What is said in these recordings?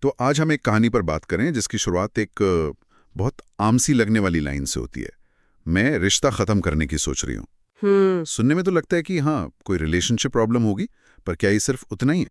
तो आज हम एक कहानी पर बात करें जिसकी शुरुआत एक बहुत आम सी लगने वाली लाइन से होती है। मैं रिश्ता खत्म करने की सोच रही हूँ। सुनने में तो लगता है कि हाँ, कोई रिलेशनशिप प्रॉब्लम होगी, पर क्या ये सिर्फ उतना ही है?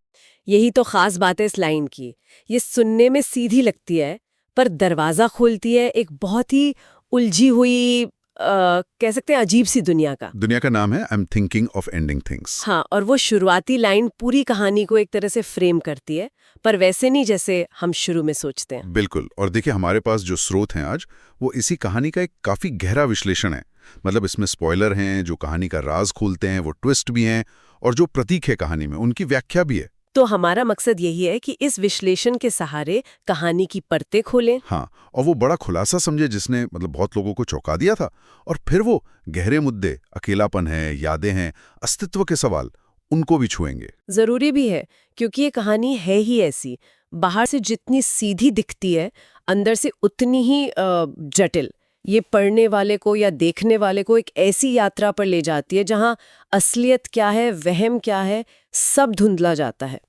यही तो खास बात है इस लाइन की। ये सुनने में सीधी लगती है, पर दरवाजा खोलती है एक बहुत ही उलझी हुई कह सकते हैं अजीब सी दुनिया का। दुनिया का नाम है I am thinking of ending things. हाँ, और वो शुरुआती लाइन पूरी कहानी को एक तरह से फ्रेम करती है, पर वैसे नहीं जैसे हम शुरू में सोचते हैं। बिल्कुल। और देखिए, हमारे पास जो स्रोत हैं आज, वो इसी कहानी का एक काफी गहरा विश्लेषण है। मतलब इसमें स्पॉइलर हैं जो कहानी का राज खोलते हैं, वो ट्विस्ट भी हैं, और जो प्रतीक है कहानी में उनकी व्याख्या भी है। तो हमारा मकसद यही है कि इस विश्लेषण के सहारे कहानी की परतें खोलें। हाँ, और वो बड़ा खुलासा समझे जिसने बहुत लोगों को चौंका दिया था। और फिर वो गहरे मुद्दे, अकेलापन है, यादें हैं, अस्तित्व के सवाल, उनको भी छुएंगे। जरूरी भी है, क्योंकि ये कहानी है ही ऐसी। बाहर से जितनी सीधी दिखती है, अंदर से उतनी ही जटिल। ये पढ़ने वाले को या देखने वाले को एक ऐसी यात्रा पर ले जाती है जहां असलियत क्या है, वहम क्या है, सब धुंधला जाता है।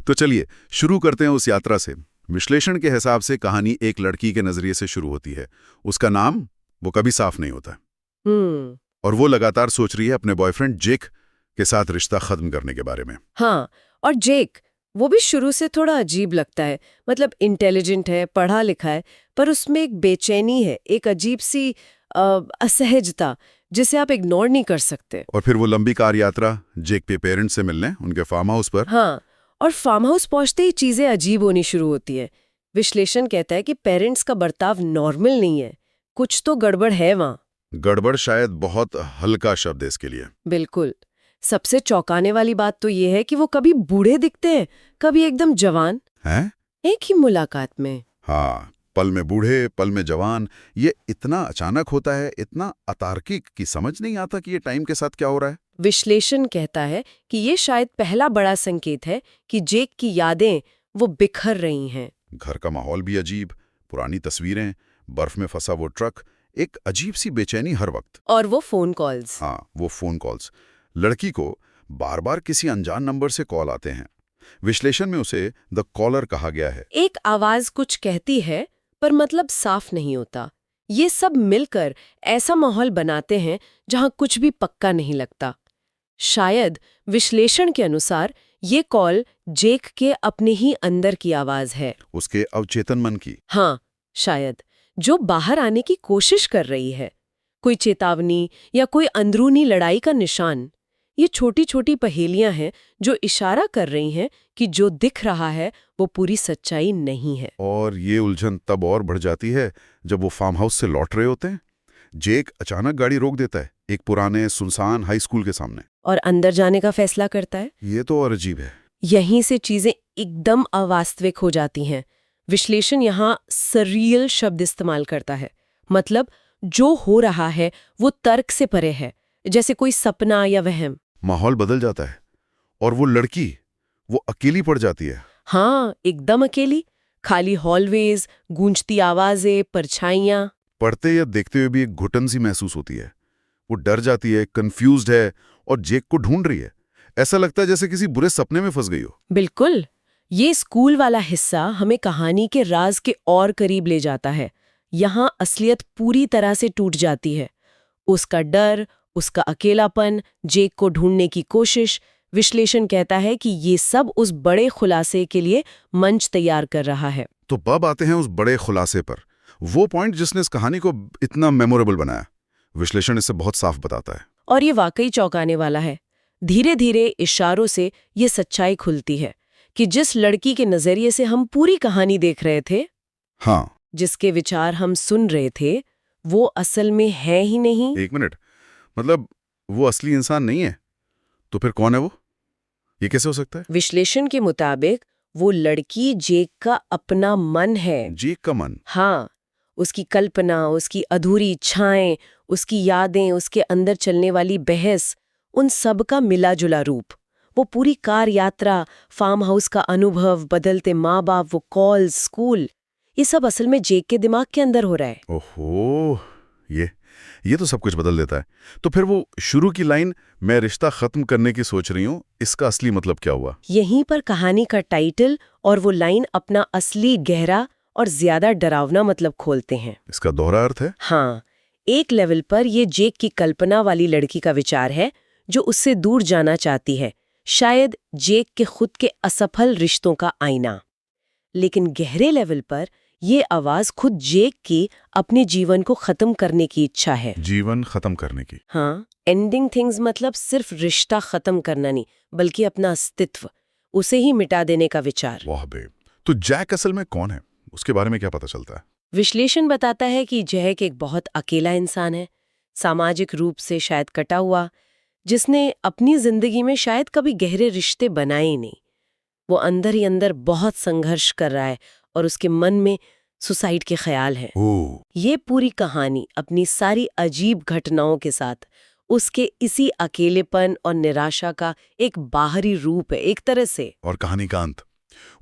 तो चलिए शुरू करते हैं उस यात्रा से। विश्लेषण के हिसाब से कहानी एक लड़की के नजरिए से शुरू होती है। उसका नाम वो कभी साफ नहीं होता, हम्म। और वो लगातार सोच रही है अपने बॉयफ्रेंड जेक के साथ रिश्ता खत्म करने के बारे में। हाँ, और जेक वो भी शुरू से थोड़ा अजीब लगता है। मतलब इंटेलिजेंट है, पढ़ा लिखा है, पर उसमें एक बेचैनी है, एक अजीब सी असहजता जिसे आप इग्नोर नहीं कर सकते। और फिर वो लंबी कार यात्रा जेक के पेरेंट्स से मिलने उनके फार्म हाउस पर। हाँ, और फार्म हाउस पहुंचते ही चीजें अजीब होनी शुरू होती है। विश्लेषण कहता है कि पेरेंट्स का बर्ताव नॉर्मल नहीं है, कुछ तो गड़बड़ है वहां। गड़बड़ शायद बहुत हल्का शब्द है इसके लिए। बिल्कुल। सबसे चौंकाने वाली बात तो ये है कि वो कभी बूढ़े दिखते हैं, कभी एकदम जवान, हैं? एक ही मुलाकात में। हाँ, पल में बूढ़े, पल में जवान। ये इतना अचानक होता है, इतना अतार्किक कि समझ नहीं आता कि ये टाइम के साथ क्या हो रहा है। विश्लेषण कहता है कि ये शायद पहला बड़ा संकेत है कि जेक की यादें वो बिखर रही हैं। घर का माहौल भी अजीब, पुरानी तस्वीरें, बर्फ में फंसा वो ट्रक, एक अजीब सी बेचैनी हर वक्त। और वो फोन कॉल्स। हाँ, वो फोन कॉल्स। लड़की को बार बार किसी अनजान नंबर से कॉल आते हैं। विश्लेषण में उसे द कॉलर कहा गया है। एक आवाज कुछ कहती है, पर मतलब साफ नहीं होता। ये सब मिलकर ऐसा माहौल बनाते हैं जहां कुछ भी पक्का नहीं लगता। शायद विश्लेषण के अनुसार ये कॉल जेक के अपने ही अंदर की आवाज है। उसके अवचेतन मन की। हाँ, शायद, जो बाहर आने की कोशिश कर रही है। कोई चेतावनी या कोई अंदरूनी लड़ाई का निशान। ये छोटी छोटी पहेलियां हैं जो इशारा कर रही हैं कि जो दिख रहा है वो पूरी सच्चाई नहीं है। और ये उलझन तब और बढ़ जाती है जब वो फार्म हाउस से लौट रहे होते हैं। जेक अचानक गाड़ी रोक देता है एक पुराने सुनसान हाई स्कूल के सामने, और अंदर जाने का फैसला करता है। ये तो और अजीब है। यहीं से चीजें एकदम अवास्तविक हो जाती हैं। विश्लेषण यहाँ सरियल शब्द इस्तेमाल करता है। मतलब जो हो रहा है वो तर्क से परे है, जैसे कोई सपना या वहम। माहौल बदल जाता है, और वो लड़की वो अकेली पड़ जाती है। हाँ, एकदम अकेली। खाली हॉलवेज, गूंजती आवाजें, परछाइयां। पढ़ते या देखते हुए भी एक घुटन सी महसूस होती है। वो डर जाती है, कंफ्यूज्ड है, और जेक को ढूंढ रही है। ऐसा लगता है जैसे किसी बुरे सपने में फंस गई हो। बिल्कुल। ये स्कूल वाला हिस्सा हमें कहानी के राज के और करीब ले जाता है। यहाँ असलियत पूरी तरह से टूट जाती है। उसका डर, उसका अकेलापन, जेक को ढूंढने की कोशिश। विश्लेषण कहता है कि ये सब उस बड़े खुलासे के लिए मंच तैयार कर रहा है। तो अब आते हैं उस बड़े खुलासे पर, वो पॉइंट जिसने इस कहानी को इतना मेमोरेबल बनाया। विश्लेषण इसे बहुत साफ बताता है। और ये वाकई चौंकाने वाला है। धीरे धीरे इशारों से ये सच्चाई खुलती है कि जिस लड़की के नजरिए से हम पूरी कहानी देख रहे थे, हाँ, जिसके विचार हम सुन रहे थे, वो असल में है ही नहीं। एक मिनट, मतलब वो असली इंसान नहीं है? तो फिर कौन है वो? ये कैसे हो सकता है? विश्लेषण के मुताबिक वो लड़की जेक का अपना मन है। जेक का मन? हाँ, उसकी कल्पना, उसकी अधूरी इच्छाएं, उसकी यादें, उसके अंदर चलने वाली बहस, उन सब का मिला जुला रूप। वो पूरी कार यात्रा, फार्म हाउस का अनुभव, बदलते माँ बाप, वो कॉल्स, स्कूल, ये सब असल में जेक के दिमाग के अंदर हो रहा है। ओहो, ये ये तो सब कुछ बदल देता है। तो फिर वो शुरू की लाइन, मैं रिश्ता खत्म करने की सोच रही हूँ, इसका असली मतलब क्या हुआ? यहीं पर कहानी का टाइटल और वो लाइन अपना असली गहरा और ज्यादा डरावना मतलब खोलते हैं। इसका दोहरा अर्थ है? हाँ, एक लेवल पर ये जेक की कल्पना वाली लड़की का विचार है जो उससे दूर जाना चाहती है, शायद जेक के खुद के असफल रिश्तों का आईना। लेकिन गहरे लेवल पर ये आवाज खुद जेक की अपने जीवन को खत्म करने की इच्छा है। जीवन खत्म करने की? हाँ, एंडिंग थिंग्स मतलब सिर्फ रिश्ता खत्म करना नहीं, बल्कि अपना अस्तित्व, उसे ही मिटा देने का विचार। वाह बे। तो जैक असल में कौन है? उसके बारे में क्या पता चलता है? विश्लेषण बताता है कि जैक एक बहुत अकेला इंसान है, सामाजिक रूप से शायद कटा हुआ, जिसने अपनी जिंदगी में शायद कभी गहरे रिश्ते बनाए ही नहीं। वो अंदर ही अंदर बहुत संघर्ष कर रहा है और उसके मन में सुसाइड के ख्याल हैं। ओह, ये पूरी कहानी अपनी सारी अजीब घटनाओं के साथ उसके इसी अकेलेपन और निराशा का एक बाहरी रूप है, एक तरह से। और कहानी का अंत,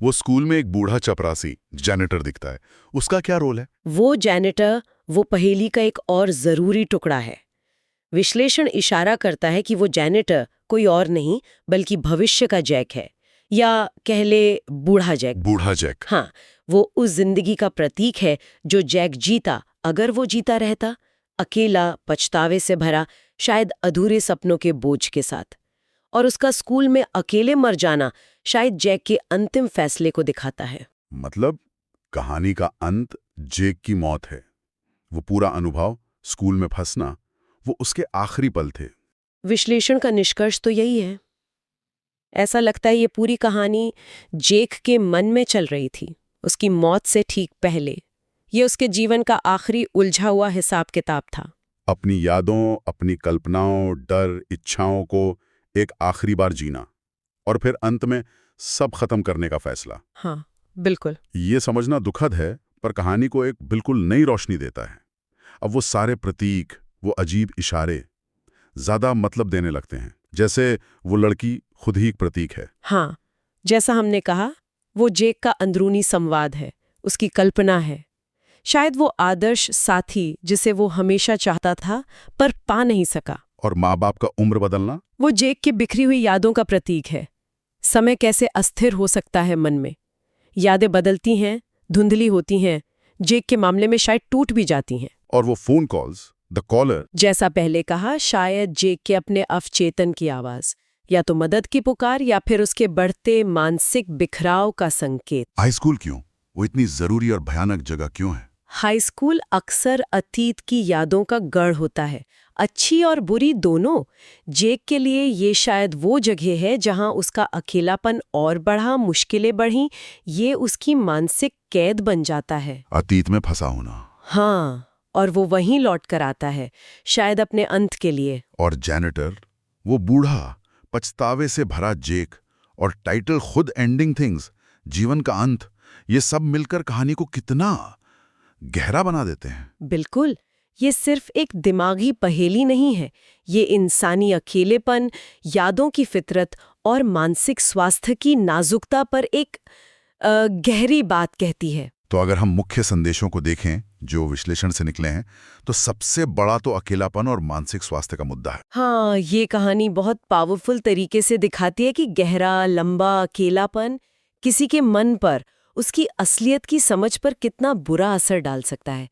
वो स्कूल में एक बूढ़ा चपरासी जैनिटर दिखता है, उसका क्या रोल है? वो जैनिटर वो पहेली का एक और जरूरी टुकड़ा है। विश्लेषण इशारा करता है कि वो जैनिटर कोई और नहीं बल्कि भविष्य का जैक है, या कह ले बूढ़ा जैक। बूढ़ा जैक। हाँ, वो उस जिंदगी का प्रतीक है जो जैक जीता, अगर वो जीता रहता, अकेला, पछतावे से भरा, शायद अधूरे सपनों के बोझ के साथ। और उसका स्कूल में अकेले मर जाना शायद जैक के अंतिम फैसले को दिखाता है। मतलब कहानी का अंत जैक की मौत है, वो पूरा अनुभव, स्कूल में फंसना, वो उसके आखिरी पल थे। विश्लेषण का निष्कर्ष तो यही है। ऐसा लगता है ये पूरी कहानी जैक के मन में चल रही थी, उसकी मौत से ठीक पहले। ये उसके जीवन का आखिरी उलझा हुआ हिसाब किताब था। अपनी यादों, अपनी कल्पनाओं, डर, इच्छाओं को एक आखिरी बार जीना, और फिर अंत में सब खत्म करने का फैसला। हाँ, बिल्कुल। ये समझना दुखद है, पर कहानी को एक बिल्कुल नई रोशनी देता है। अब वो सारे प्रतीक, वो अजीब इशारे ज्यादा मतलब देने लगते हैं, जैसे वो लड़की खुद ही एक प्रतीक है। हाँ, जैसा हमने कहा, वो जैक का अंदरूनी संवाद है, उसकी कल्पना है, शायद वो आदर्श साथी जिसे वो हमेशा चाहता था पर पा नहीं सका। और माँ बाप का उम्र बदलना, वो जैक की बिखरी हुई यादों का प्रतीक है। समय कैसे अस्थिर हो सकता है मन में, यादें बदलती हैं, धुंधली होती हैं, जैक के मामले में शायद टूट भी जाती हैं। और वो फोन कॉल्स, द कॉलर, जैसा पहले कहा, शायद जैक के अपने अवचेतन की आवाज, या तो मदद की पुकार या फिर उसके बढ़ते मानसिक बिखराव का संकेत। हाई स्कूल क्यों? वो इतनी जरूरी और भयानक जगह क्यों है? हाई स्कूल अक्सर अतीत की यादों का गढ़ होता है, अच्छी और बुरी दोनों। जैक के लिए ये शायद वो जगह है जहां उसका अकेलापन और बढ़ा, मुश्किलें बढ़ी, ये उसकी मानसिक कैद बन जाता है। अतीत में फंसा होना। हाँ, और वो वहीं लौट कर आता है, शायद अपने अंत के लिए। और जैनिटर, वो बूढ़ा, पछतावे से भरा जैक, और टाइटल खुद एंडिंग थिंग्स, जीवन का अंत, ये सब मिलकर कहानी को कितना गहरा बना देते हैं। बिल्कुल, ये सिर्फ एक दिमागी पहेली नहीं है, ये इंसानी अकेलेपन, यादों की फितरत और मानसिक स्वास्थ्य की नाजुकता पर एक गहरी बात कहती है। तो अगर हम मुख्य संदेशों को देखें जो विश्लेषण से निकले हैं, तो सबसे बड़ा तो अकेलापन और मानसिक स्वास्थ्य का मुद्दा है। हाँ, ये कहानी बहुत पावरफुल तरीके से दिखाती है कि गहरा, लंबा अकेलापन किसी के मन पर, उसकी असलियत की समझ पर कितना बुरा असर डाल सकता है।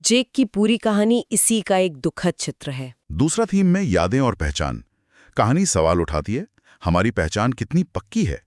जैक की पूरी कहानी इसी का एक दुखद चित्र है। दूसरा थीम में यादें और पहचान। कहानी सवाल उठाती है, हमारी पहचान कितनी पक्की है?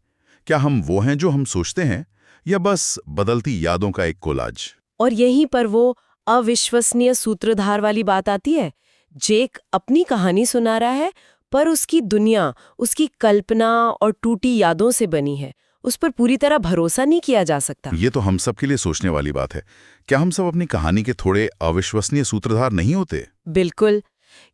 क्या हम वो हैं जो हम सोचते हैं, या बस बदलती यादों का एक कोलाज? और यहीं पर वो अविश्वसनीय सूत्रधार वाली बात आती है। जैक अपनी कहानी सुना रहा है, पर उसकी दुनिया, उसकी कल्पना और टूटी यादों से बनी है। उस पर पूरी तरह भरोसा नहीं किया जा सकता। ये तो हम सब के लिए सोचने वाली बात है। क्या हम सब अपनी कहानी के थोड़े अविश्वसनीय सूत्रधार नहीं होते? बिल्कुल।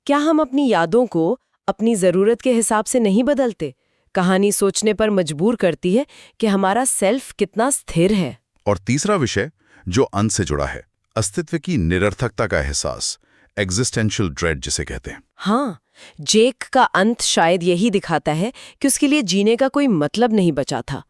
क्या हम अपनी यादों को अपनी जरूरत के हिसाब से नहीं बदलते? कहानी सोचने पर मजबूर करती है कि हमारा सेल्फ कितना स्थिर है। और तीसरा विषय जो अंत से जुड़ा है, अस्तित्व की निरर्थकता का एहसास, एग्जिस्टेंशियल ड्रेड जिसे कहते हैं। हाँ, जैक का अंत शायद यही दिखाता है कि उसके लिए जीने का कोई मतलब नहीं बचा था।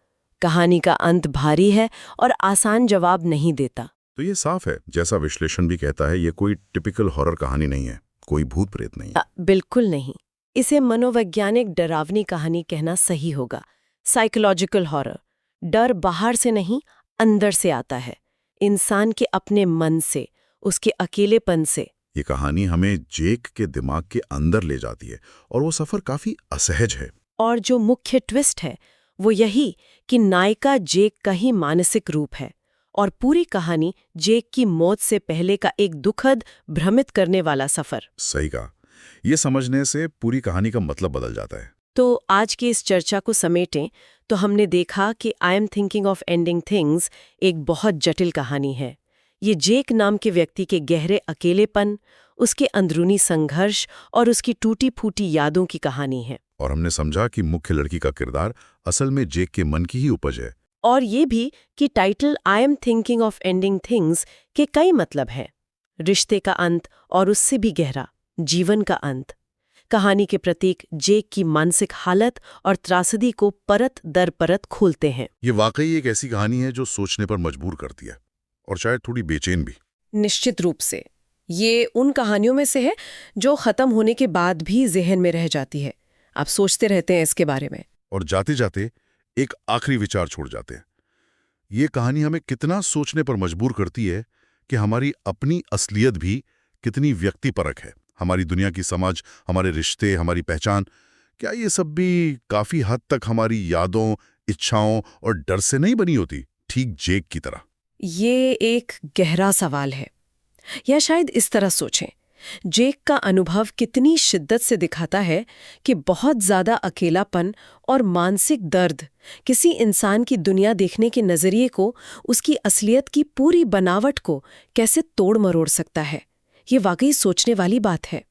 कहानी का अंत भारी है और आसान जवाब नहीं देता। तो ये साफ है, जैसा विश्लेषण भी कहता है, ये कोई टिपिकल हॉरर कहानी नहीं है। कोई भूत प्रेत नहीं। बिल्कुल नहीं। इसे मनोवैज्ञानिक डरावनी कहानी कहना सही होगा। Psychological horror. डर बाहर से नहीं, अंदर से आता है, इंसान के अपने मन से, उसके अकेलेपन से। ये कहानी हमें जेक के दिमाग के अंदर ले जाती है और वो सफर काफी असहज है। और जो मुख्य ट्विस्ट है वो यही कि नायिका जेक का ही मानसिक रूप है और पूरी कहानी जेक की मौत से पहले का एक दुखद, भ्रमित करने वाला सफर। सही कहा। ये समझने से पूरी कहानी का मतलब बदल जाता है। तो आज की इस चर्चा को समेटें तो हमने देखा कि I am thinking of ending things एक बहुत जटिल कहानी है। ये जेक नाम के व्यक्ति के गहरे अकेलेपन, उसके अंदरूनी संघर्ष और उसकी टूटी फूटी यादों की कहानी है। और हमने समझा कि मुख्य लड़की का किरदार असल में जेक के मन की ही उपज है। और ये भी कि title I am thinking of ending things के कई मतलब हैं। रिश्ते का अंत और उससे भी गहरा, जीवन का अंत। कहानी के प्रतीक जेक की मानसिक हालत और त्रासदी को परत दर परत खोलते हैं। ये वाकई एक ऐसी कहानी है जो सोचने पर मजबूर करती है और शायद थोड़ी बेचैन भी। निश्चित रूप से ये उन कहानियों में से है जो खत्म होने के बाद भी जहन में रह जाती है। आप सोचते रहते हैं इसके बारे में और जाते जाते एक आखिरी विचार छोड़ जाते हैं। ये कहानी हमें कितना सोचने पर मजबूर करती है कि हमारी अपनी असलियत भी कितनी व्यक्तिपरक है। हमारी दुनिया की समझ, हमारे रिश्ते, हमारी पहचान, क्या ये सब भी काफी हद तक हमारी यादों, इच्छाओं और डर से नहीं बनी होती, ठीक जेक की तरह? ये एक गहरा सवाल है। या शायद इस तरह सोचें, जेक का अनुभव कितनी शिद्दत से दिखाता है कि बहुत ज्यादा अकेलापन और मानसिक दर्द किसी इंसान की दुनिया देखने के नजरिए को, उसकी असलियत की पूरी बनावट को कैसे तोड़ मरोड़ सकता है। ये वाकई सोचने वाली बात है।